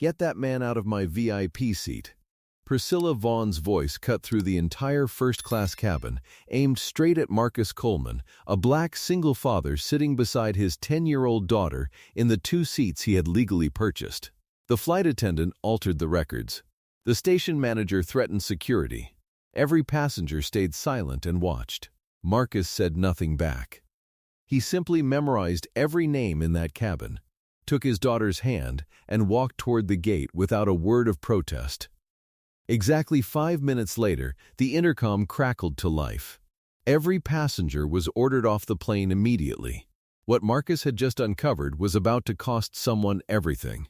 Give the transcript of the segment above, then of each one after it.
"Get that man out of my VIP seat." Priscilla Vaughn's voice cut through the entire first-class cabin, aimed straight at Marcus Coleman, a black single father sitting beside his 10-year-old daughter in the 2 seats he had legally purchased. The flight attendant altered the records. The station manager threatened security. Every passenger stayed silent and watched. Marcus said nothing back. He simply memorized every name in that cabin, took his daughter's hand, and walked toward the gate without a word of protest. Exactly 5 minutes later, the intercom crackled to life. Every passenger was ordered off the plane immediately. What Marcus had just uncovered was about to cost someone everything.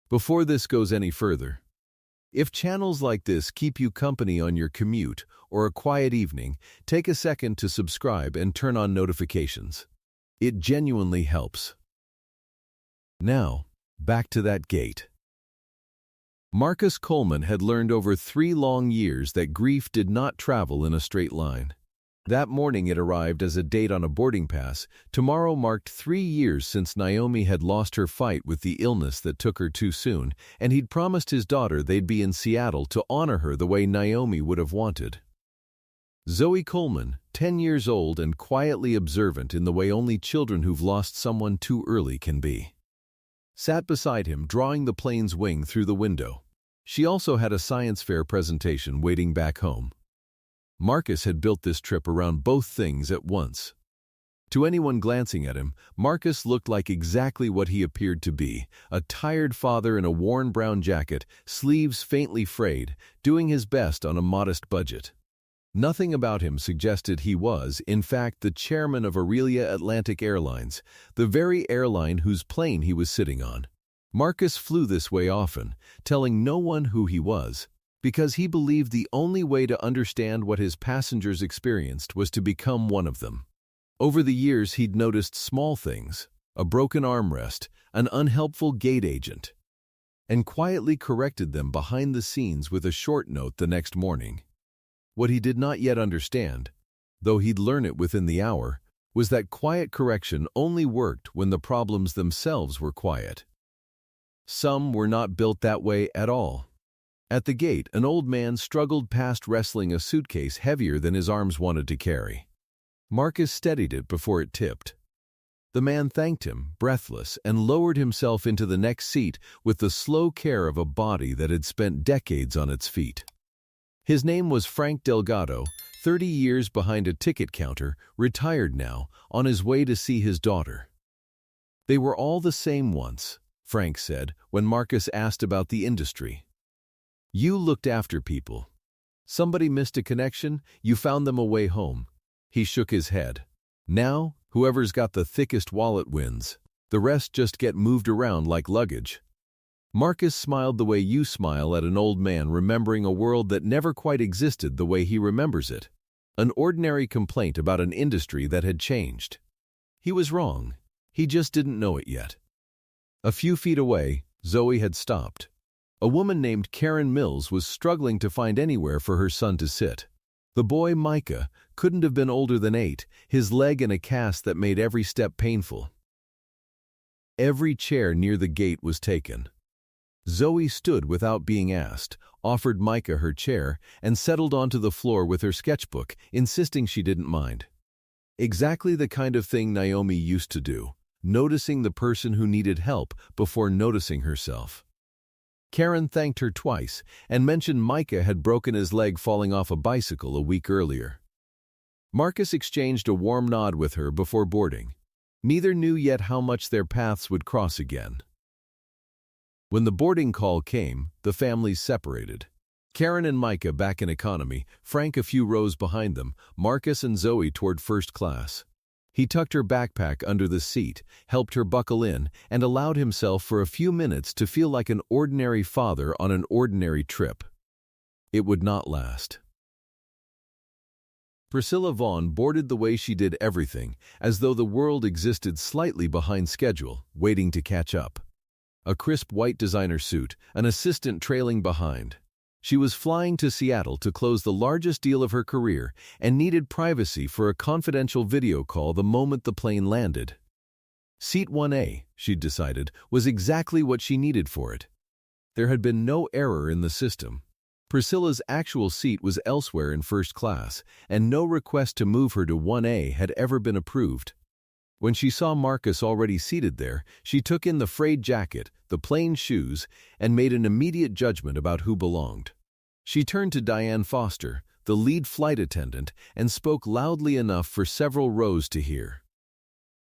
Before this goes any further, if channels like this keep you company on your commute or a quiet evening, take a second to subscribe and turn on notifications. It genuinely helps. Now, back to that gate. Marcus Coleman had learned over 3 long years that grief did not travel in a straight line. That morning it arrived as a date on a boarding pass. Tomorrow marked 3 years since Naomi had lost her fight with the illness that took her too soon, and he'd promised his daughter they'd be in Seattle to honor her the way Naomi would have wanted. Zoe Coleman, 10 years old and quietly observant in the way only children who've lost someone too early can be, sat beside him, drawing the plane's wing through the window. She also had a science fair presentation waiting back home. Marcus had built this trip around both things at once. To anyone glancing at him, Marcus looked like exactly what he appeared to be, a tired father in a worn brown jacket, sleeves faintly frayed, doing his best on a modest budget. Nothing about him suggested he was, in fact, the chairman of Aurelia Atlantic Airlines, the very airline whose plane he was sitting on. Marcus flew this way often, telling no one who he was, because he believed the only way to understand what his passengers experienced was to become one of them. Over the years, he'd noticed small things, a broken armrest, an unhelpful gate agent, and quietly corrected them behind the scenes with a short note the next morning. What he did not yet understand, though he'd learn it within the hour, was that quiet correction only worked when the problems themselves were quiet. Some were not built that way at all. At the gate, an old man struggled past wrestling a suitcase heavier than his arms wanted to carry. Marcus steadied it before it tipped. The man thanked him, breathless, and lowered himself into the next seat with the slow care of a body that had spent decades on its feet. His name was Frank Delgado, 30 years behind a ticket counter, retired now, on his way to see his daughter. They were all the same once, Frank said, when Marcus asked about the industry. You looked after people. Somebody missed a connection, you found them a way home. He shook his head. Now, whoever's got the thickest wallet wins. The rest just get moved around like luggage. Marcus smiled the way you smile at an old man remembering a world that never quite existed the way he remembers it. An ordinary complaint about an industry that had changed. He was wrong. He just didn't know it yet. A few feet away, Zoe had stopped. A woman named Karen Mills was struggling to find anywhere for her son to sit. The boy, Micah, couldn't have been older than 8, his leg in a cast that made every step painful. Every chair near the gate was taken. Zoe stood without being asked, offered Micah her chair, and settled onto the floor with her sketchbook, insisting she didn't mind. Exactly the kind of thing Naomi used to do, noticing the person who needed help before noticing herself. Karen thanked her twice and mentioned Micah had broken his leg falling off a bicycle a week earlier. Marcus exchanged a warm nod with her before boarding. Neither knew yet how much their paths would cross again. When the boarding call came, the families separated. Karen and Micah back in economy, Frank a few rows behind them, Marcus and Zoe toward first class. He tucked her backpack under the seat, helped her buckle in, and allowed himself for a few minutes to feel like an ordinary father on an ordinary trip. It would not last. Priscilla Vaughn boarded the way she did everything, as though the world existed slightly behind schedule, waiting to catch up. A crisp white designer suit, an assistant trailing behind. She was flying to Seattle to close the largest deal of her career and needed privacy for a confidential video call the moment the plane landed. Seat 1A, she'd decided, was exactly what she needed for it. There had been no error in the system. Priscilla's actual seat was elsewhere in first class, and no request to move her to 1A had ever been approved. When she saw Marcus already seated there, she took in the frayed jacket, the plain shoes, and made an immediate judgment about who belonged. She turned to Diane Foster, the lead flight attendant, and spoke loudly enough for several rows to hear.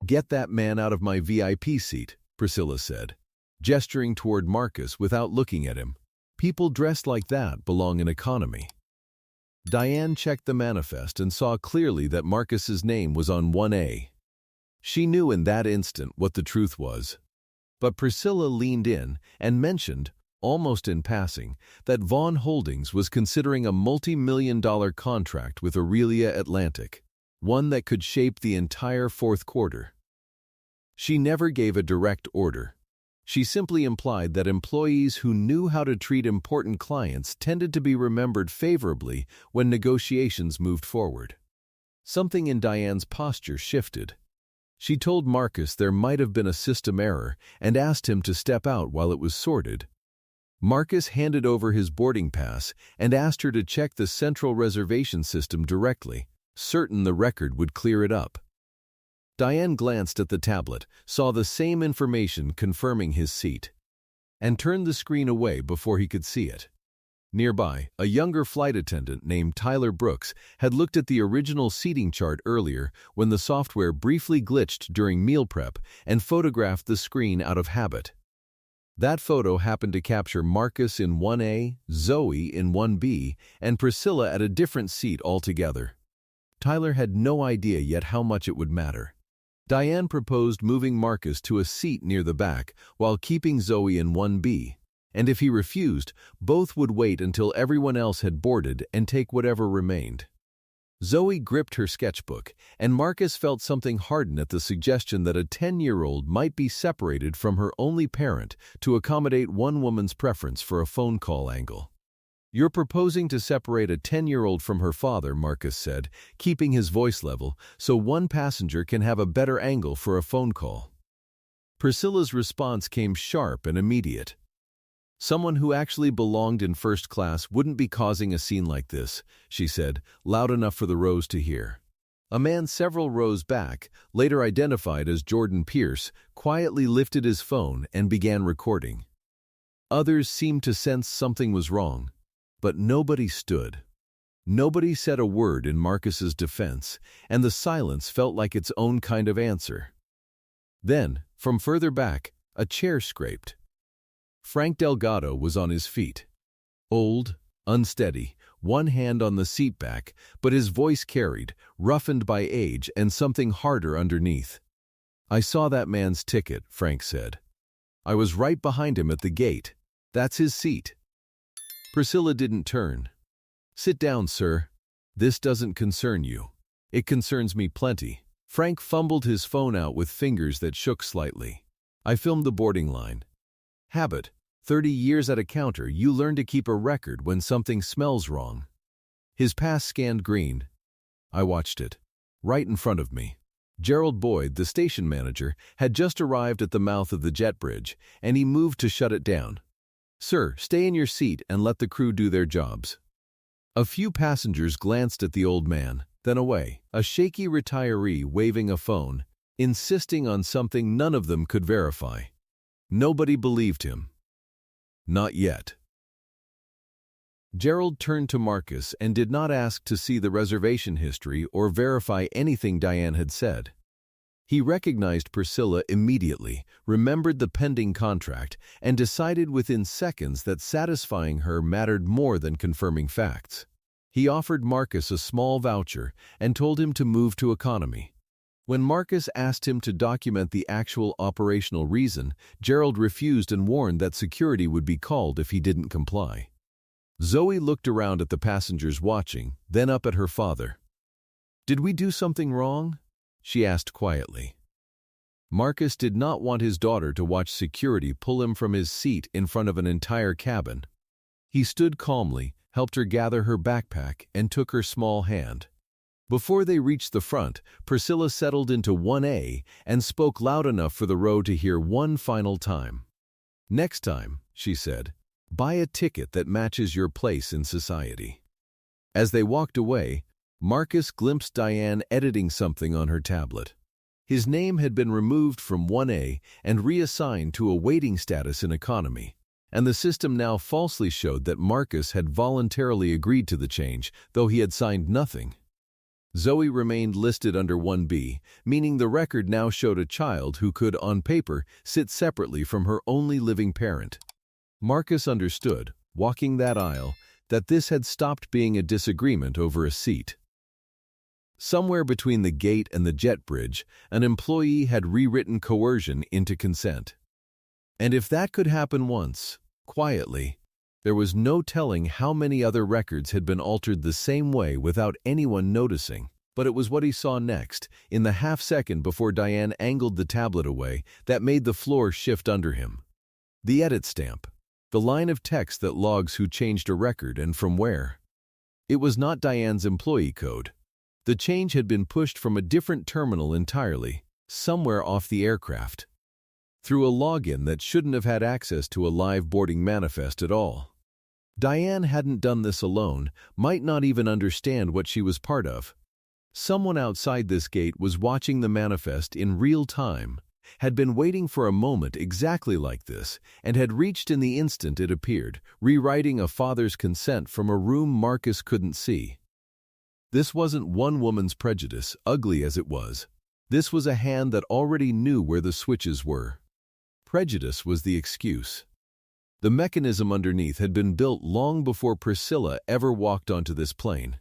"Get that man out of my VIP seat," Priscilla said, gesturing toward Marcus without looking at him. "People dressed like that belong in economy." Diane checked the manifest and saw clearly that Marcus's name was on 1A. She knew in that instant what the truth was. But Priscilla leaned in and mentioned, almost in passing, that Vaughn Holdings was considering a multi-million-dollar contract with Aurelia Atlantic, one that could shape the entire fourth quarter. She never gave a direct order. She simply implied that employees who knew how to treat important clients tended to be remembered favorably when negotiations moved forward. Something in Diane's posture shifted. She told Marcus there might have been a system error and asked him to step out while it was sorted. Marcus handed over his boarding pass and asked her to check the central reservation system directly, certain the record would clear it up. Diane glanced at the tablet, saw the same information confirming his seat, and turned the screen away before he could see it. Nearby, a younger flight attendant named Tyler Brooks had looked at the original seating chart earlier when the software briefly glitched during meal prep and photographed the screen out of habit. That photo happened to capture Marcus in 1A, Zoe in 1B, and Priscilla at a different seat altogether. Tyler had no idea yet how much it would matter. Diane proposed moving Marcus to a seat near the back while keeping Zoe in 1B. And if he refused, both would wait until everyone else had boarded and take whatever remained. Zoe gripped her sketchbook, and Marcus felt something harden at the suggestion that a 10-year-old might be separated from her only parent to accommodate one woman's preference for a phone call angle. "You're proposing to separate a 10-year-old from her father," Marcus said, keeping his voice level, "so one passenger can have a better angle for a phone call." Priscilla's response came sharp and immediate. "Someone who actually belonged in first class wouldn't be causing a scene like this," she said, loud enough for the rows to hear. A man several rows back, later identified as Jordan Pierce, quietly lifted his phone and began recording. Others seemed to sense something was wrong, but nobody stood. Nobody said a word in Marcus's defense, and the silence felt like its own kind of answer. Then, from further back, a chair scraped. Frank Delgado was on his feet. Old, unsteady, one hand on the seat back, but his voice carried, roughened by age and something harder underneath. "I saw that man's ticket," Frank said. "I was right behind him at the gate. That's his seat." Priscilla didn't turn. "Sit down, sir. This doesn't concern you. It concerns me plenty." Frank fumbled his phone out with fingers that shook slightly. "I filmed the boarding line. Habit. 30 years at a counter, you learn to keep a record when something smells wrong." His pass scanned green. I watched it. Right in front of me. Gerald Boyd, the station manager, had just arrived at the mouth of the jet bridge, and he moved to shut it down. "Sir, stay in your seat and let the crew do their jobs." A few passengers glanced at the old man, then away, a shaky retiree waving a phone, insisting on something none of them could verify. Nobody believed him. Not yet. Gerald turned to Marcus and did not ask to see the reservation history or verify anything Diane had said. He recognized Priscilla immediately, remembered the pending contract, and decided within seconds that satisfying her mattered more than confirming facts. He offered Marcus a small voucher and told him to move to economy. When Marcus asked him to document the actual operational reason, Gerald refused and warned that security would be called if he didn't comply. Zoe looked around at the passengers watching, then up at her father. "Did we do something wrong?" she asked quietly. Marcus did not want his daughter to watch security pull him from his seat in front of an entire cabin. He stood calmly, helped her gather her backpack, and took her small hand. Before they reached the front, Priscilla settled into 1A and spoke loud enough for the row to hear one final time. "Next time," she said, "buy a ticket that matches your place in society." As they walked away, Marcus glimpsed Diane editing something on her tablet. His name had been removed from 1A and reassigned to a waiting status in economy, and the system now falsely showed that Marcus had voluntarily agreed to the change, though he had signed nothing. Zoe remained listed under 1B, meaning the record now showed a child who could, on paper, sit separately from her only living parent. Marcus understood, walking that aisle, that this had stopped being a disagreement over a seat. Somewhere between the gate and the jet bridge, an employee had rewritten coercion into consent. And if that could happen once, quietly, there was no telling how many other records had been altered the same way without anyone noticing. But it was what he saw next, in the half-second before Diane angled the tablet away, that made the floor shift under him. The edit stamp. The line of text that logs who changed a record and from where. It was not Diane's employee code. The change had been pushed from a different terminal entirely, somewhere off the aircraft, through a login that shouldn't have had access to a live boarding manifest at all. Diane hadn't done this alone, might not even understand what she was part of. Someone outside this gate was watching the manifest in real time, had been waiting for a moment exactly like this, and had reached in the instant it appeared, rewriting a father's consent from a room Marcus couldn't see. This wasn't one woman's prejudice, ugly as it was. This was a hand that already knew where the switches were. Prejudice was the excuse. The mechanism underneath had been built long before Priscilla ever walked onto this plane.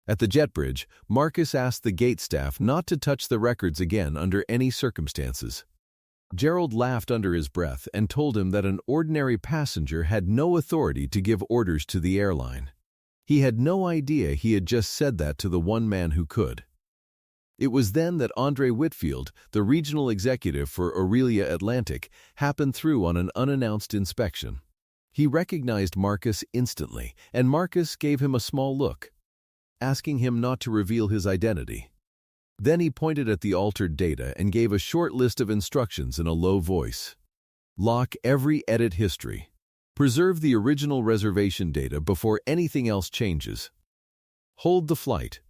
At the jet bridge, Marcus asked the gate staff not to touch the records again under any circumstances. Gerald laughed under his breath and told him that an ordinary passenger had no authority to give orders to the airline. He had no idea he had just said that to the one man who could. It was then that Andre Whitfield, the regional executive for Aurelia Atlantic, happened through on an unannounced inspection. He recognized Marcus instantly, and Marcus gave him a small look, asking him not to reveal his identity. Then he pointed at the altered data and gave a short list of instructions in a low voice. Lock every edit history. Preserve the original reservation data before anything else changes. Hold the flight.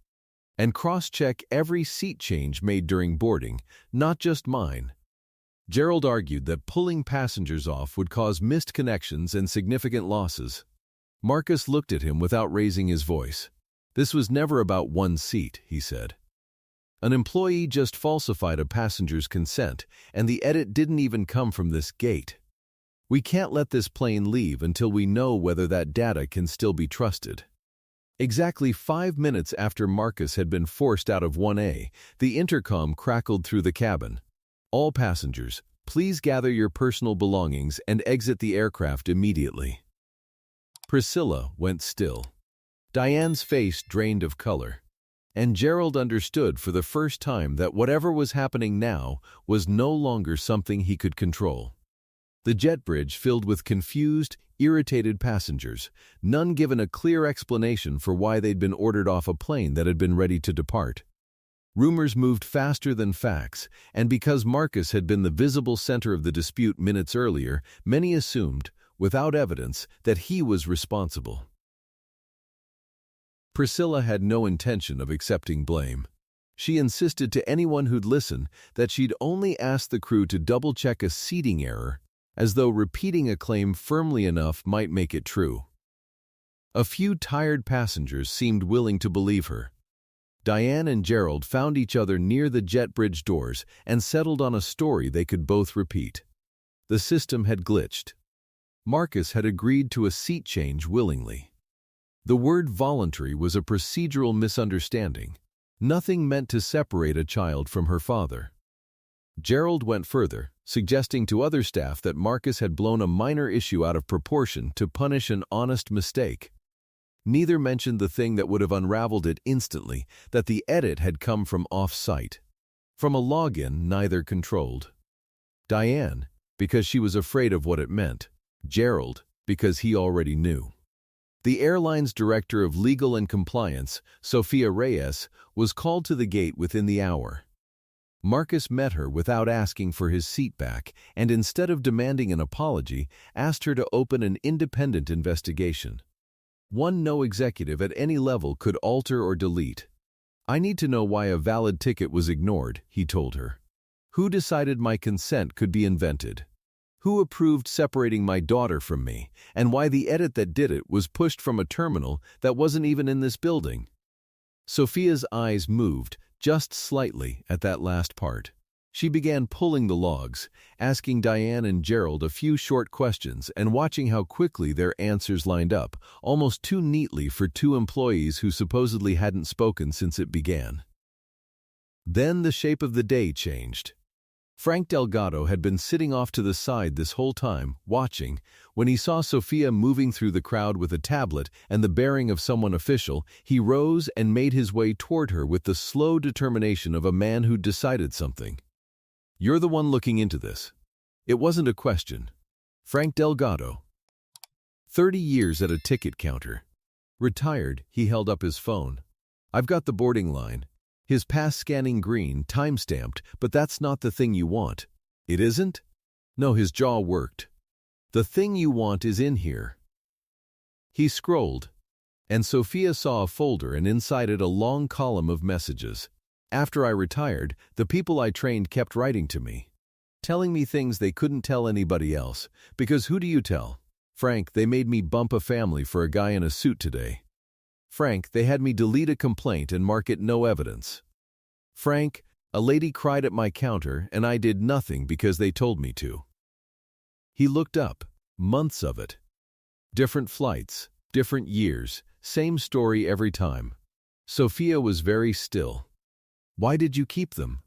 And cross-check every seat change made during boarding, not just mine. Gerald argued that pulling passengers off would cause missed connections and significant losses. Marcus looked at him without raising his voice. This was never about one seat, he said. An employee just falsified a passenger's consent, and the edit didn't even come from this gate. We can't let this plane leave until we know whether that data can still be trusted. Exactly 5 minutes after Marcus had been forced out of 1A, the intercom crackled through the cabin. All passengers, please gather your personal belongings and exit the aircraft immediately. Priscilla went still. Diane's face drained of color, and Gerald understood for the first time that whatever was happening now was no longer something he could control. The jet bridge filled with confused, irritated passengers, none given a clear explanation for why they'd been ordered off a plane that had been ready to depart. Rumors moved faster than facts, and because Marcus had been the visible center of the dispute minutes earlier, many assumed, without evidence, that he was responsible. Priscilla had no intention of accepting blame. She insisted to anyone who'd listen that she'd only asked the crew to double-check a seating error, as though repeating a claim firmly enough might make it true. A few tired passengers seemed willing to believe her. Diane and Gerald found each other near the jet bridge doors and settled on a story they could both repeat. The system had glitched. Marcus had agreed to a seat change willingly. The word voluntary was a procedural misunderstanding. Nothing meant to separate a child from her father. Gerald went further, suggesting to other staff that Marcus had blown a minor issue out of proportion to punish an honest mistake. Neither mentioned the thing that would have unraveled it instantly, that the edit had come from off-site. From a login neither controlled. Diane, because she was afraid of what it meant. Gerald, because he already knew. The airline's director of legal and compliance, Sophia Reyes, was called to the gate within the hour. Marcus met her without asking for his seat back and instead of demanding an apology, asked her to open an independent investigation. No executive at any level could alter or delete. "I need to know why a valid ticket was ignored," he told her. "Who decided my consent could be invented? Who approved separating my daughter from me, and why the edit that did it was pushed from a terminal that wasn't even in this building?" Sophia's eyes moved, just slightly, at that last part. She began pulling the logs, asking Diane and Gerald a few short questions and watching how quickly their answers lined up, almost too neatly for two employees who supposedly hadn't spoken since it began. Then the shape of the day changed. Frank Delgado had been sitting off to the side this whole time, watching. When he saw Sophia moving through the crowd with a tablet and the bearing of someone official, he rose and made his way toward her with the slow determination of a man who'd decided something. "You're the one looking into this." It wasn't a question. Frank Delgado. 30 years at a ticket counter. Retired, he held up his phone. "I've got the boarding line." His pass scanning green, time-stamped, "But that's not the thing you want." "It isn't?" No, his jaw worked. "The thing you want is in here." He scrolled, and Sophia saw a folder and inside it a long column of messages. "After I retired, the people I trained kept writing to me, telling me things they couldn't tell anybody else, because who do you tell? Frank, they made me bump a family for a guy in a suit today. Frank, they had me delete a complaint and mark it no evidence. Frank, a lady cried at my counter and I did nothing because they told me to." He looked up. Months of it. Different flights, different years, same story every time. Sophia was very still. "Why did you keep them?"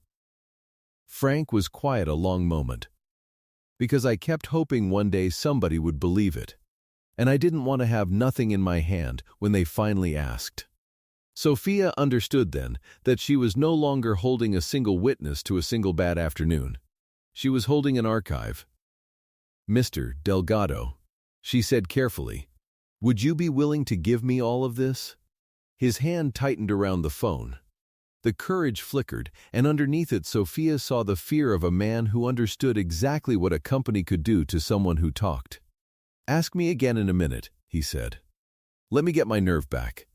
Frank was quiet a long moment. "Because I kept hoping one day somebody would believe it. And I didn't want to have nothing in my hand when they finally asked." Sophia understood then that she was no longer holding a single witness to a single bad afternoon. She was holding an archive. "Mr. Delgado," she said carefully, "would you be willing to give me all of this?" His hand tightened around the phone. The courage flickered, and underneath it Sophia saw the fear of a man who understood exactly what a company could do to someone who talked. "Ask me again in a minute," he said. "Let me get my nerve back."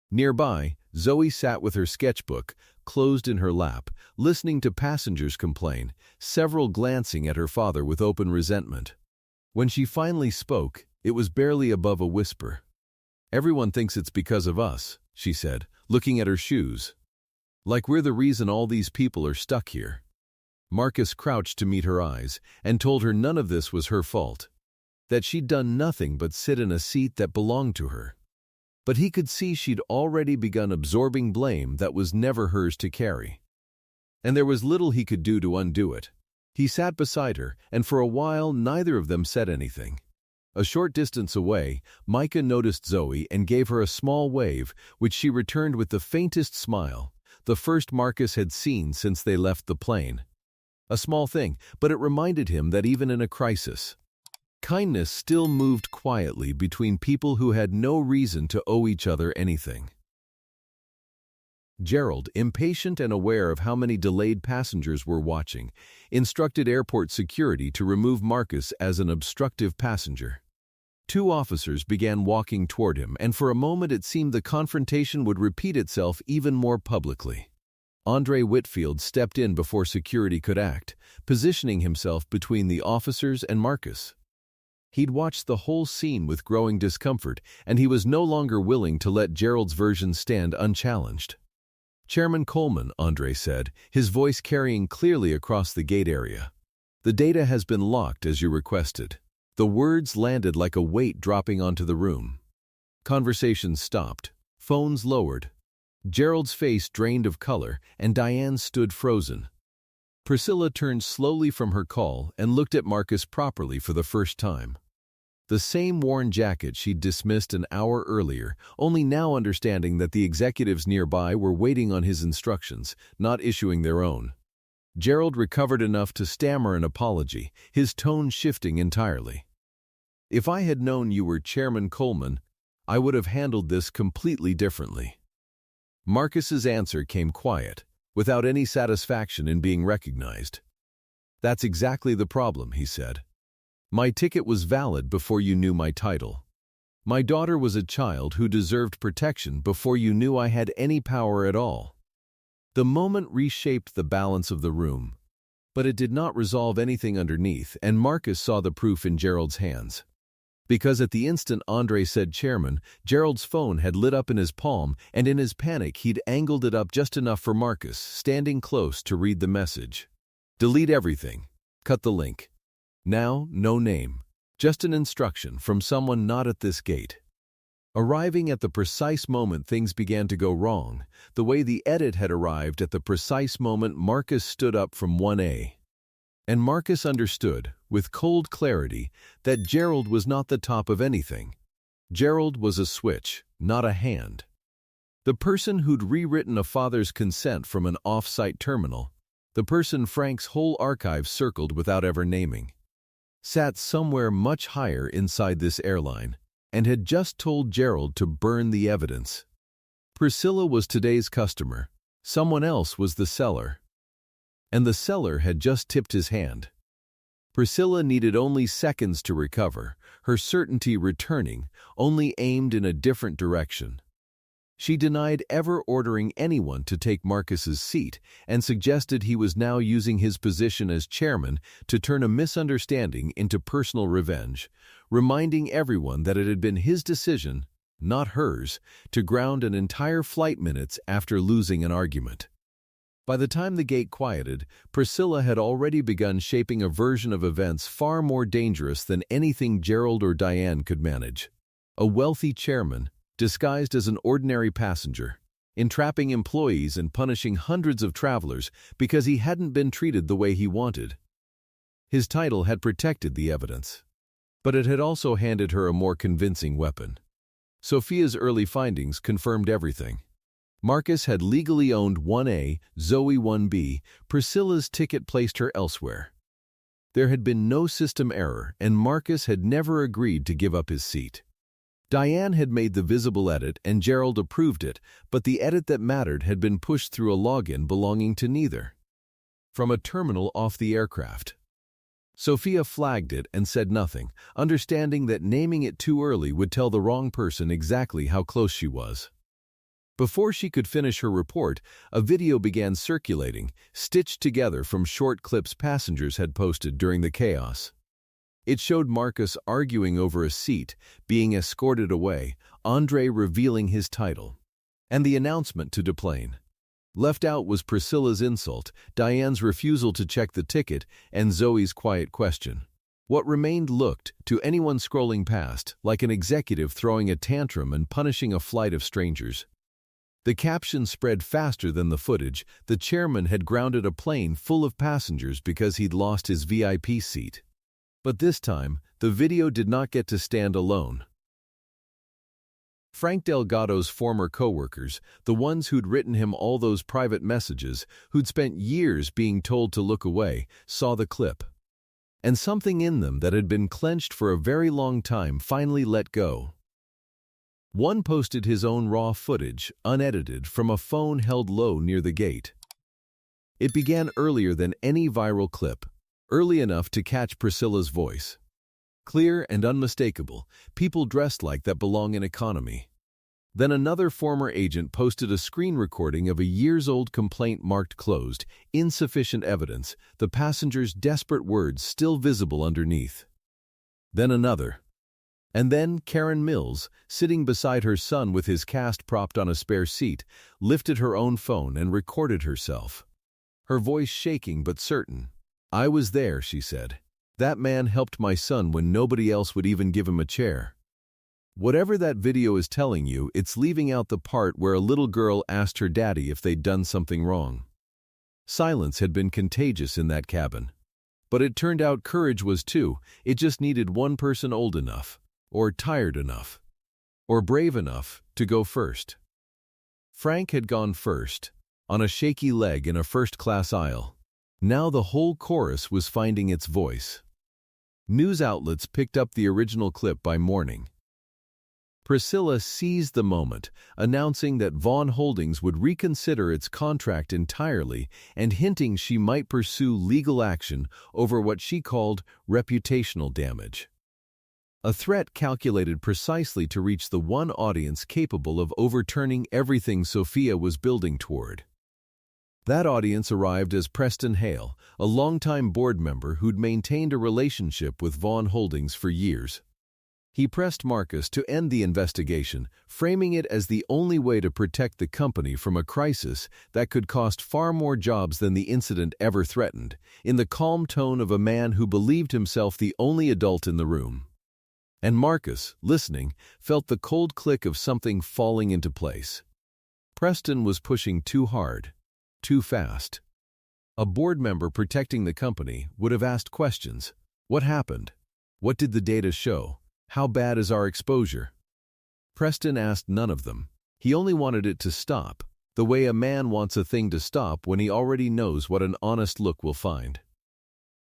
Nearby, Zoe sat with her sketchbook, closed in her lap, listening to passengers complain, several glancing at her father with open resentment. When she finally spoke, it was barely above a whisper. "Everyone thinks it's because of us," she said, looking at her shoes. "Like we're the reason all these people are stuck here." Marcus crouched to meet her eyes and told her none of this was her fault, that she'd done nothing but sit in a seat that belonged to her. But he could see she'd already begun absorbing blame that was never hers to carry. And there was little he could do to undo it. He sat beside her, and for a while neither of them said anything. A short distance away, Micah noticed Zoe and gave her a small wave, which she returned with the faintest smile, the first Marcus had seen since they left the plane. A small thing, but it reminded him that even in a crisis, kindness still moved quietly between people who had no reason to owe each other anything. Gerald, impatient and aware of how many delayed passengers were watching, instructed airport security to remove Marcus as an obstructive passenger. Two officers began walking toward him, and for a moment it seemed the confrontation would repeat itself even more publicly. Andre Whitfield stepped in before security could act, positioning himself between the officers and Marcus. He'd watched the whole scene with growing discomfort, and he was no longer willing to let Gerald's version stand unchallenged. "Chairman Coleman," Andre said, his voice carrying clearly across the gate area. "The data has been locked as you requested." The words landed like a weight dropping onto the room. Conversations stopped. Phones lowered. Gerald's face drained of color, and Diane stood frozen. Priscilla turned slowly from her call and looked at Marcus properly for the first time. The same worn jacket she'd dismissed an hour earlier, only now understanding that the executives nearby were waiting on his instructions, not issuing their own. Gerald recovered enough to stammer an apology, his tone shifting entirely. "If I had known you were Chairman Coleman, I would have handled this completely differently." Marcus's answer came quiet, without any satisfaction in being recognized. "That's exactly the problem," he said. "My ticket was valid before you knew my title. My daughter was a child who deserved protection before you knew I had any power at all." The moment reshaped the balance of the room, but it did not resolve anything underneath, and Marcus saw the proof in Gerald's hands. Because at the instant Andre said chairman, Gerald's phone had lit up in his palm, and in his panic he'd angled it up just enough for Marcus, standing close, to read the message. "Delete everything. Cut the link. Now, no name. Just an instruction from someone not at this gate." Arriving at the precise moment things began to go wrong, the way the edit had arrived at the precise moment Marcus stood up from 1A. And Marcus understood, with cold clarity, that Gerald was not the top of anything. Gerald was a switch, not a hand. The person who'd rewritten a father's consent from an off-site terminal, the person Frank's whole archive circled without ever naming, sat somewhere much higher inside this airline, and had just told Gerald to burn the evidence. Priscilla was today's customer. Someone else was the seller. And the seller had just tipped his hand. Priscilla needed only seconds to recover, her certainty returning, only aimed in a different direction. She denied ever ordering anyone to take Marcus's seat and suggested he was now using his position as chairman to turn a misunderstanding into personal revenge, reminding everyone that it had been his decision, not hers, to ground an entire flight minutes after losing an argument. By the time the gate quieted, Priscilla had already begun shaping a version of events far more dangerous than anything Gerald or Diane could manage. A wealthy chairman, disguised as an ordinary passenger, entrapping employees and punishing hundreds of travelers because he hadn't been treated the way he wanted. His title had protected the evidence, but it had also handed her a more convincing weapon. Sophia's early findings confirmed everything. Marcus had legally owned 1A, Zoe 1B, Priscilla's ticket placed her elsewhere. There had been no system error, and Marcus had never agreed to give up his seat. Diane had made the visible edit, and Gerald approved it, but the edit that mattered had been pushed through a login belonging to neither. From a terminal off the aircraft. Sophia flagged it and said nothing, understanding that naming it too early would tell the wrong person exactly how close she was. Before she could finish her report, a video began circulating, stitched together from short clips passengers had posted during the chaos. It showed Marcus arguing over a seat, being escorted away, Andre revealing his title, and the announcement to deplane. Left out was Priscilla's insult, Diane's refusal to check the ticket, and Zoe's quiet question. What remained looked, to anyone scrolling past, like an executive throwing a tantrum and punishing a flight of strangers. The caption spread faster than the footage. The chairman had grounded a plane full of passengers because he'd lost his VIP seat. But this time, the video did not get to stand alone. Frank Delgado's former co-workers, the ones who'd written him all those private messages, who'd spent years being told to look away, saw the clip. And something in them that had been clenched for a very long time finally let go. One posted his own raw footage, unedited, from a phone held low near the gate. It began earlier than any viral clip, early enough to catch Priscilla's voice. Clear and unmistakable, people dressed like that belong in economy. Then another former agent posted a screen recording of a years-old complaint marked closed, insufficient evidence, the passenger's desperate words still visible underneath. Then another. And then Karen Mills, sitting beside her son with his cast propped on a spare seat, lifted her own phone and recorded herself. Her voice shaking but certain. "I was there," she said. "That man helped my son when nobody else would even give him a chair." Whatever that video is telling you, it's leaving out the part where a little girl asked her daddy if they'd done something wrong. Silence had been contagious in that cabin. But it turned out courage was too. It just needed one person old enough, or tired enough, or brave enough to go first. Frank had gone first, on a shaky leg in a first-class aisle. Now the whole chorus was finding its voice. News outlets picked up the original clip by morning. Priscilla seized the moment, announcing that Vaughn Holdings would reconsider its contract entirely and hinting she might pursue legal action over what she called reputational damage. A threat calculated precisely to reach the one audience capable of overturning everything Sophia was building toward. That audience arrived as Preston Hale, a longtime board member who'd maintained a relationship with Vaughn Holdings for years. He pressed Marcus to end the investigation, framing it as the only way to protect the company from a crisis that could cost far more jobs than the incident ever threatened, in the calm tone of a man who believed himself the only adult in the room. And Marcus, listening, felt the cold click of something falling into place. Preston was pushing too hard, too fast. A board member protecting the company would have asked questions. What happened? What did the data show? How bad is our exposure? Preston asked none of them. He only wanted it to stop, the way a man wants a thing to stop when he already knows what an honest look will find.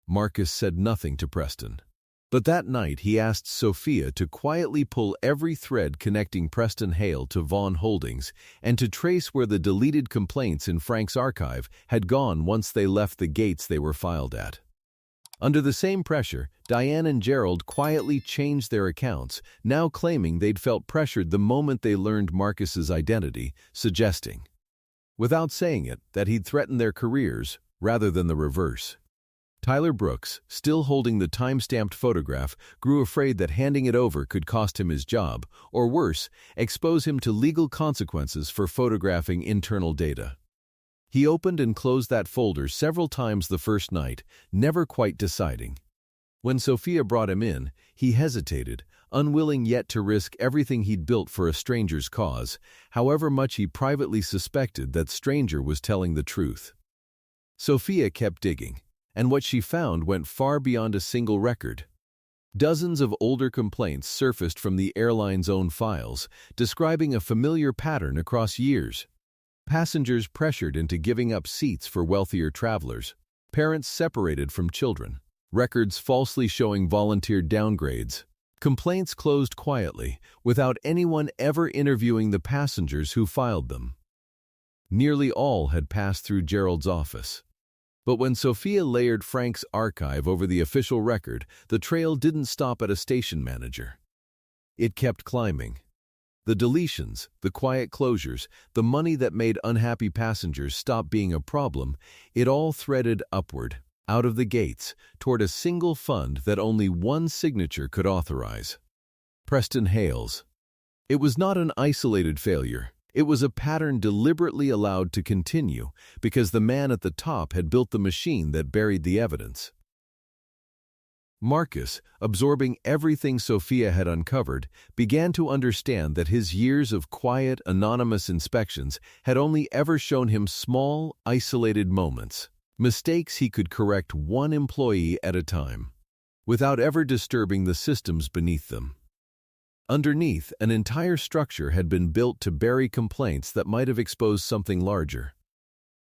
Marcus said nothing to Preston. But that night he asked Sophia to quietly pull every thread connecting Preston Hale to Vaughn Holdings and to trace where the deleted complaints in Frank's archive had gone once they left the gates they were filed at. Under the same pressure, Diane and Gerald quietly changed their accounts, now claiming they'd felt pressured the moment they learned Marcus's identity, suggesting, without saying it, that he'd threatened their careers rather than the reverse. Tyler Brooks, still holding the time-stamped photograph, grew afraid that handing it over could cost him his job, or worse, expose him to legal consequences for photographing internal data. He opened and closed that folder several times the first night, never quite deciding. When Sophia brought him in, he hesitated, unwilling yet to risk everything he'd built for a stranger's cause, however much he privately suspected that stranger was telling the truth. Sophia kept digging, and what she found went far beyond a single record. Dozens of older complaints surfaced from the airline's own files, describing a familiar pattern across years. Passengers pressured into giving up seats for wealthier travelers, parents separated from children, records falsely showing volunteer downgrades, complaints closed quietly, without anyone ever interviewing the passengers who filed them. Nearly all had passed through Gerald's office. But when Sophia layered Frank's archive over the official record, the trail didn't stop at a station manager. It kept climbing. The deletions, the quiet closures, the money that made unhappy passengers stop being a problem, it all threaded upward, out of the gates, toward a single fund that only one signature could authorize. Preston Hale's. It was not an isolated failure. It was a pattern deliberately allowed to continue because the man at the top had built the machine that buried the evidence. Marcus, absorbing everything Sophia had uncovered, began to understand that his years of quiet, anonymous inspections had only ever shown him small, isolated moments, mistakes he could correct one employee at a time, without ever disturbing the systems beneath them. Underneath, an entire structure had been built to bury complaints that might have exposed something larger.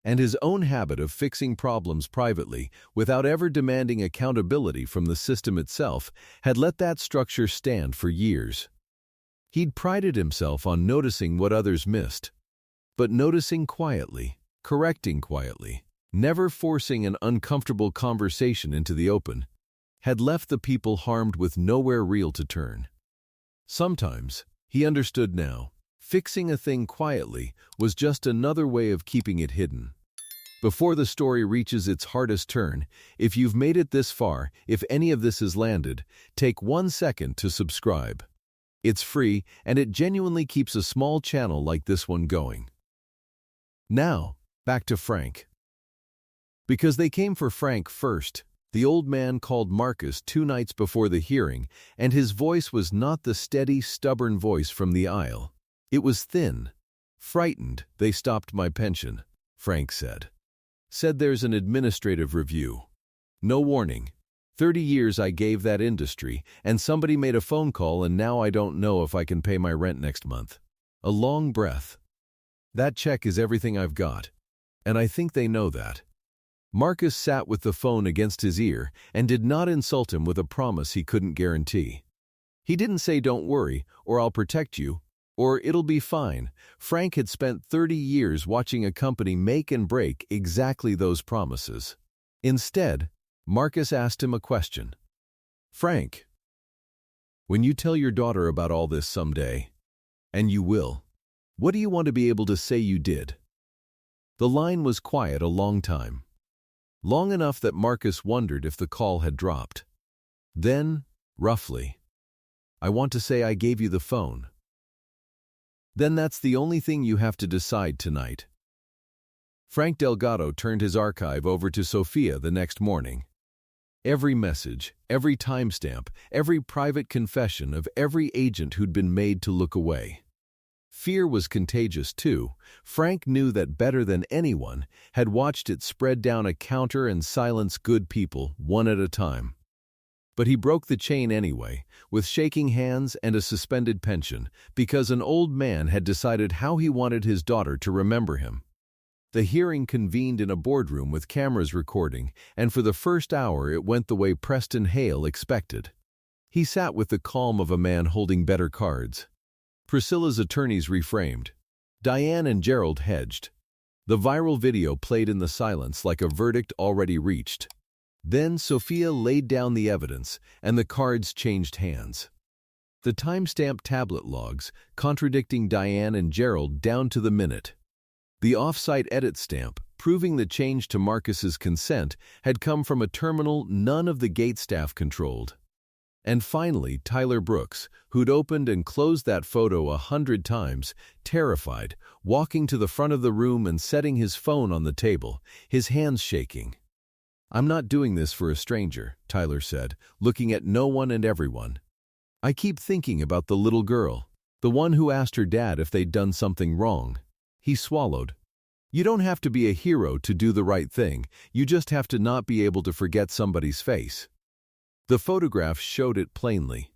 And his own habit of fixing problems privately, without ever demanding accountability from the system itself, had let that structure stand for years. He'd prided himself on noticing what others missed, but noticing quietly, correcting quietly, never forcing an uncomfortable conversation into the open, had left the people harmed with nowhere real to turn. Sometimes, he understood now, fixing a thing quietly was just another way of keeping it hidden. Before the story reaches its hardest turn, if you've made it this far, if any of this has landed, take 1 second to subscribe. It's free, and it genuinely keeps a small channel like this one going. Now, back to Frank. Because they came for Frank first, the old man called Marcus 2 nights before the hearing, and his voice was not the steady, stubborn voice from the aisle. It was thin. Frightened, they stopped my pension, Frank said. Said there's an administrative review. No warning. 30 years I gave that industry, and somebody made a phone call and now I don't know if I can pay my rent next month. A long breath. That check is everything I've got. And I think they know that. Marcus sat with the phone against his ear and did not insult him with a promise he couldn't guarantee. He didn't say don't worry, or I'll protect you, or it'll be fine. Frank had spent 30 years watching a company make and break exactly those promises. Instead, Marcus asked him a question. Frank, when you tell your daughter about all this someday, and you will, what do you want to be able to say you did? The line was quiet a long time. Long enough that Marcus wondered if the call had dropped. Then, roughly, I want to say I gave you the phone. Then that's the only thing you have to decide tonight. Frank Delgado turned his archive over to Sophia the next morning. Every message, every timestamp, every private confession of every agent who'd been made to look away. Fear was contagious too. Frank knew that better than anyone, had watched it spread down a counter and silence good people one at a time. But he broke the chain anyway, with shaking hands and a suspended pension, because an old man had decided how he wanted his daughter to remember him. The hearing convened in a boardroom with cameras recording, and for the first hour it went the way Preston Hale expected. He sat with the calm of a man holding better cards. Priscilla's attorneys reframed. Diane and Gerald hedged. The viral video played in the silence like a verdict already reached. Then Sophia laid down the evidence, and the cards changed hands. The timestamp tablet logs, contradicting Diane and Gerald down to the minute. The off-site edit stamp, proving the change to Marcus's consent, had come from a terminal none of the gate staff controlled. And finally, Tyler Brooks, who'd opened and closed that photo 100 times, terrified, walking to the front of the room and setting his phone on the table, his hands shaking. I'm not doing this for a stranger, Tyler said, looking at no one and everyone. I keep thinking about the little girl, the one who asked her dad if they'd done something wrong. He swallowed. You don't have to be a hero to do the right thing, you just have to not be able to forget somebody's face. The photograph showed it plainly.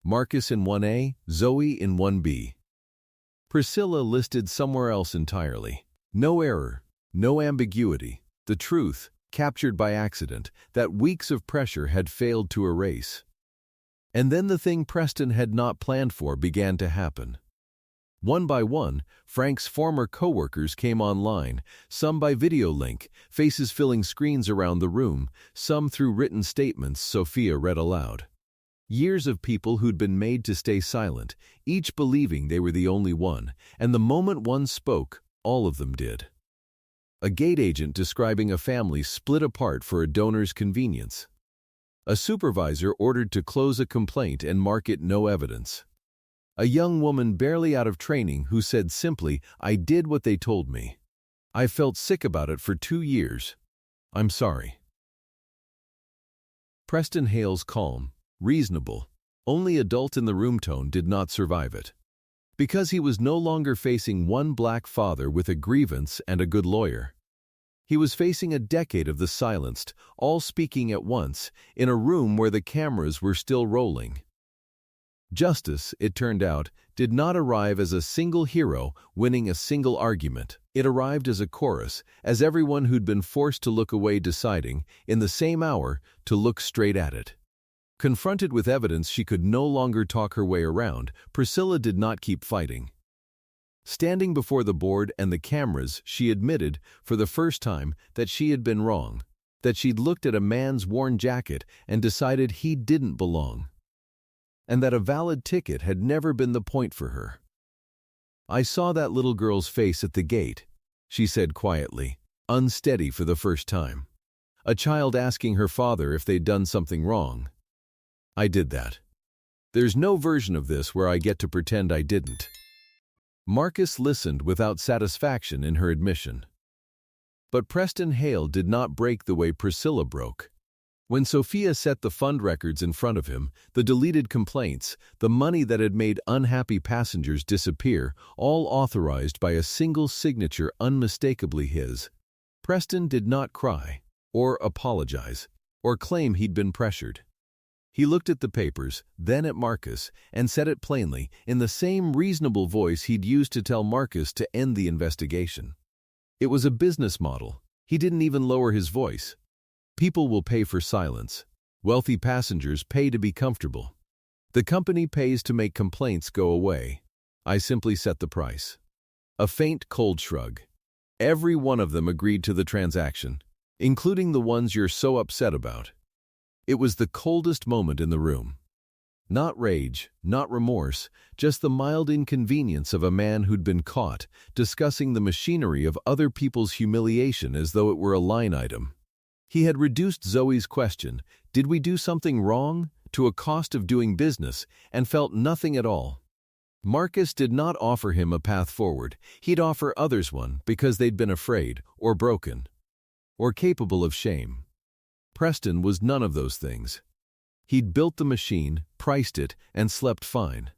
Marcus in 1A, Zoe in 1B. Priscilla listed somewhere else entirely. No error, no ambiguity, the truth, captured by accident, that weeks of pressure had failed to erase. And then the thing Preston had not planned for began to happen. One by one, Frank's former co-workers came online, some by video link, faces filling screens around the room, some through written statements Sophia read aloud. Years of people who'd been made to stay silent, each believing they were the only one, and the moment one spoke, all of them did. A gate agent describing a family split apart for a donor's convenience. A supervisor ordered to close a complaint and mark it no evidence. A young woman barely out of training who said simply, I did what they told me. I felt sick about it for 2 years. I'm sorry. Preston Hale's calm, reasonable, only adult in the room tone did not survive it. Because he was no longer facing one black father with a grievance and a good lawyer. He was facing a decade of the silenced, all speaking at once, in a room where the cameras were still rolling. Justice, it turned out, did not arrive as a single hero winning a single argument. It arrived as a chorus, as everyone who'd been forced to look away deciding, in the same hour, to look straight at it. Confronted with evidence she could no longer talk her way around, Priscilla did not keep fighting. Standing before the board and the cameras, she admitted, for the first time, that she had been wrong, that she'd looked at a man's worn jacket and decided he didn't belong, and that a valid ticket had never been the point for her. I saw that little girl's face at the gate, she said quietly, unsteady for the first time. A child asking her father if they'd done something wrong. I did that. There's no version of this where I get to pretend I didn't. Marcus listened without satisfaction in her admission. But Preston Hale did not break the way Priscilla broke. When Sophia set the fund records in front of him, the deleted complaints, the money that had made unhappy passengers disappear, all authorized by a single signature unmistakably his, Preston did not cry, or apologize, or claim he'd been pressured. He looked at the papers, then at Marcus, and said it plainly, in the same reasonable voice he'd used to tell Marcus to end the investigation. It was a business model. He didn't even lower his voice. People will pay for silence. Wealthy passengers pay to be comfortable. The company pays to make complaints go away. I simply set the price. A faint, cold shrug. Every one of them agreed to the transaction, including the ones you're so upset about. It was the coldest moment in the room. Not rage, not remorse, just the mild inconvenience of a man who'd been caught discussing the machinery of other people's humiliation as though it were a line item. He had reduced Zoe's question, "Did we do something wrong?" to a cost of doing business, and felt nothing at all. Marcus did not offer him a path forward. He'd offer others one because they'd been afraid, or broken, or capable of shame. Preston was none of those things. He'd built the machine, priced it, and slept fine.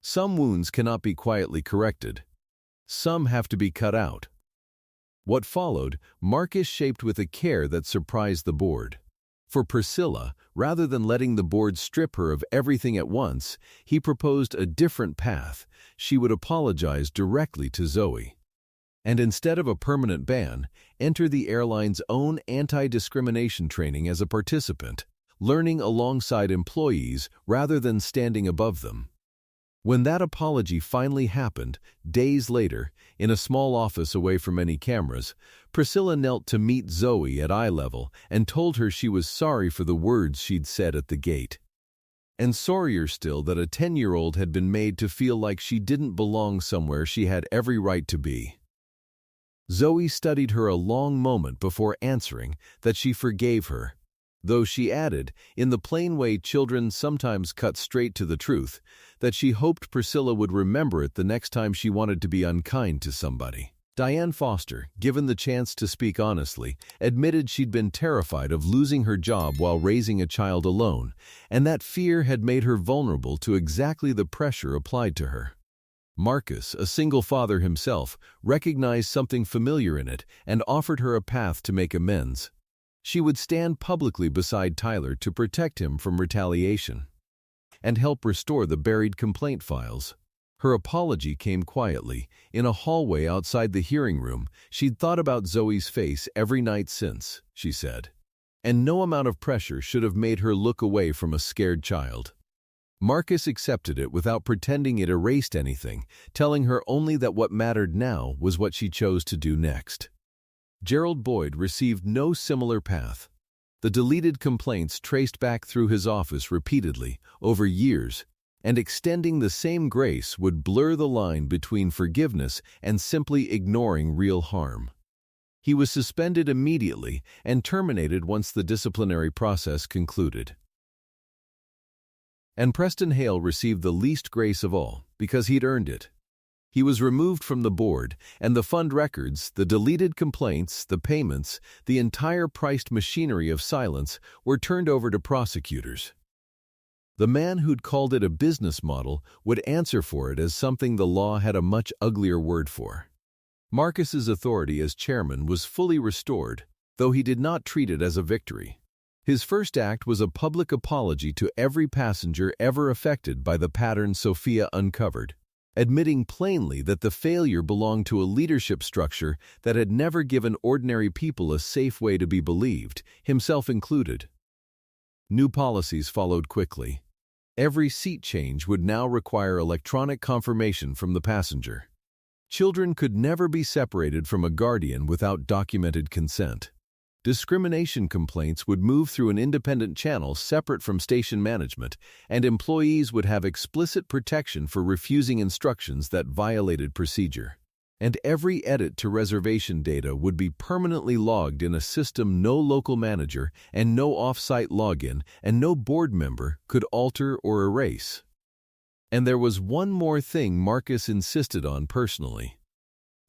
Some wounds cannot be quietly corrected. Some have to be cut out. What followed, Marcus shaped with a care that surprised the board. For Priscilla, rather than letting the board strip her of everything at once, he proposed a different path. She would apologize directly to Zoe. And instead of a permanent ban, enter the airline's own anti-discrimination training as a participant, learning alongside employees rather than standing above them. When that apology finally happened, days later, in a small office away from any cameras, Priscilla knelt to meet Zoe at eye level and told her she was sorry for the words she'd said at the gate. And sorrier still that a 10-year-old had been made to feel like she didn't belong somewhere she had every right to be. Zoe studied her a long moment before answering that she forgave her, though she added, in the plain way children sometimes cut straight to the truth, that she hoped Priscilla would remember it the next time she wanted to be unkind to somebody. Diane Foster, given the chance to speak honestly, admitted she'd been terrified of losing her job while raising a child alone, and that fear had made her vulnerable to exactly the pressure applied to her. Marcus, a single father himself, recognized something familiar in it and offered her a path to make amends. She would stand publicly beside Tyler to protect him from retaliation and help restore the buried complaint files. Her apology came quietly, in a hallway outside the hearing room. She'd thought about Zoe's face every night since, she said, and no amount of pressure should have made her look away from a scared child. Marcus accepted it without pretending it erased anything, telling her only that what mattered now was what she chose to do next. Gerald Boyd received no similar path. The deleted complaints traced back through his office repeatedly, over years, and extending the same grace would blur the line between forgiveness and simply ignoring real harm. He was suspended immediately and terminated once the disciplinary process concluded. And Preston Hale received the least grace of all, because he'd earned it. He was removed from the board, and the fund records, the deleted complaints, the payments, the entire priced machinery of silence were turned over to prosecutors. The man who'd called it a business model would answer for it as something the law had a much uglier word for. Marcus's authority as chairman was fully restored, though he did not treat it as a victory. His first act was a public apology to every passenger ever affected by the pattern Sophia uncovered, admitting plainly that the failure belonged to a leadership structure that had never given ordinary people a safe way to be believed, himself included. New policies followed quickly. Every seat change would now require electronic confirmation from the passenger. Children could never be separated from a guardian without documented consent. Discrimination complaints would move through an independent channel separate from station management, and employees would have explicit protection for refusing instructions that violated procedure. And every edit to reservation data would be permanently logged in a system no local manager and no off-site login and no board member could alter or erase. And there was one more thing Marcus insisted on personally.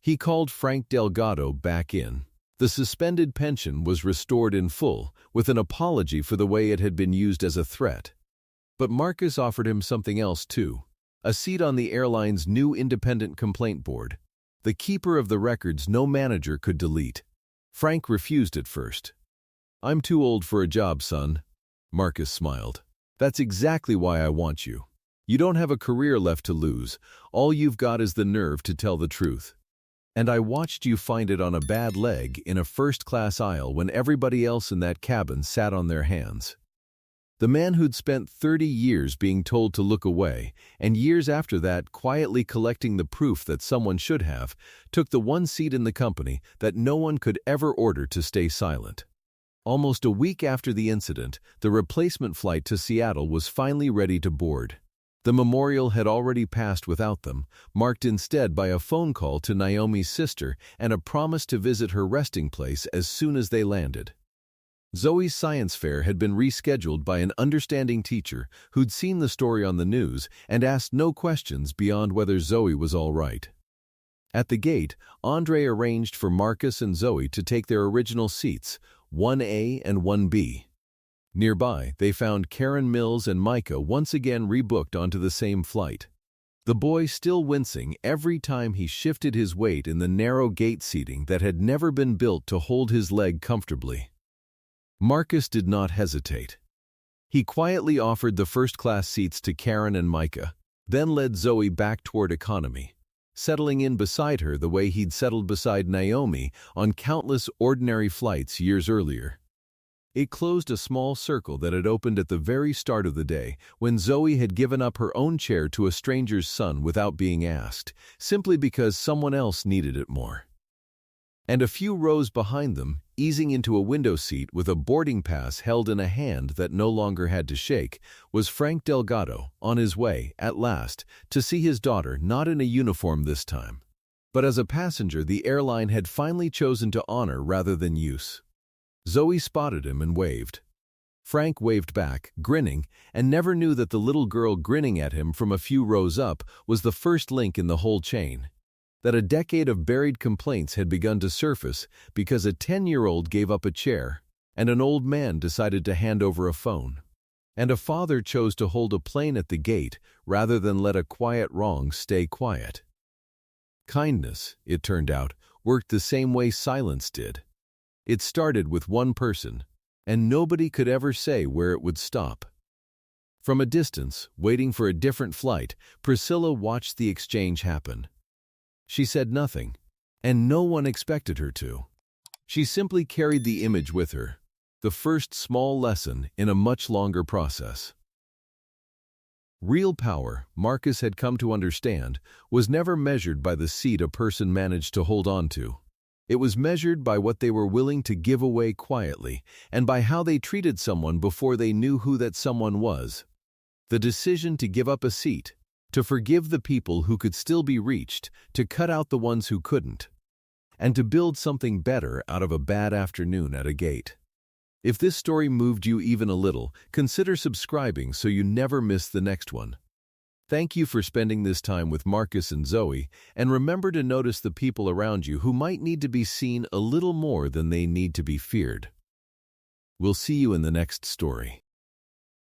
He called Frank Delgado back in. The suspended pension was restored in full, with an apology for the way it had been used as a threat. But Marcus offered him something else too, a seat on the airline's new independent complaint board, the keeper of the records no manager could delete. Frank refused at first. "I'm too old for a job, son," Marcus smiled. "That's exactly why I want you. You don't have a career left to lose. All you've got is the nerve to tell the truth. And I watched you find it on a bad leg in a first-class aisle when everybody else in that cabin sat on their hands." The man who'd spent 30 years being told to look away, and years after that quietly collecting the proof that someone should have, took the one seat in the company that no one could ever order to stay silent. Almost a week after the incident, the replacement flight to Seattle was finally ready to board. The memorial had already passed without them, marked instead by a phone call to Naomi's sister and a promise to visit her resting place as soon as they landed. Zoe's science fair had been rescheduled by an understanding teacher who'd seen the story on the news and asked no questions beyond whether Zoe was all right. At the gate, Andre arranged for Marcus and Zoe to take their original seats, 1A and 1B. Nearby, they found Karen Mills and Micah once again rebooked onto the same flight. The boy still wincing every time he shifted his weight in the narrow gate seating that had never been built to hold his leg comfortably. Marcus did not hesitate. He quietly offered the first-class seats to Karen and Micah, then led Zoe back toward economy, settling in beside her the way he'd settled beside Naomi on countless ordinary flights years earlier. It closed a small circle that had opened at the very start of the day, when Zoe had given up her own chair to a stranger's son without being asked, simply because someone else needed it more. And a few rows behind them, easing into a window seat with a boarding pass held in a hand that no longer had to shake, was Frank Delgado, on his way, at last, to see his daughter not in a uniform this time, but as a passenger the airline had finally chosen to honor rather than use. Zoe spotted him and waved. Frank waved back, grinning, and never knew that the little girl grinning at him from a few rows up was the first link in the whole chain. That a decade of buried complaints had begun to surface because a 10-year-old gave up a chair, and an old man decided to hand over a phone, and a father chose to hold a plane at the gate rather than let a quiet wrong stay quiet. Kindness, it turned out, worked the same way silence did. It started with one person, and nobody could ever say where it would stop. From a distance, waiting for a different flight, Priscilla watched the exchange happen. She said nothing, and no one expected her to. She simply carried the image with her, the first small lesson in a much longer process. Real power, Marcus had come to understand, was never measured by the seat a person managed to hold on to. It was measured by what they were willing to give away quietly, and by how they treated someone before they knew who that someone was. The decision to give up a seat, to forgive the people who could still be reached, to cut out the ones who couldn't, and to build something better out of a bad afternoon at a gate. If this story moved you even a little, consider subscribing so you never miss the next one. Thank you for spending this time with Marcus and Zoe, and remember to notice the people around you who might need to be seen a little more than they need to be feared. We'll see you in the next story.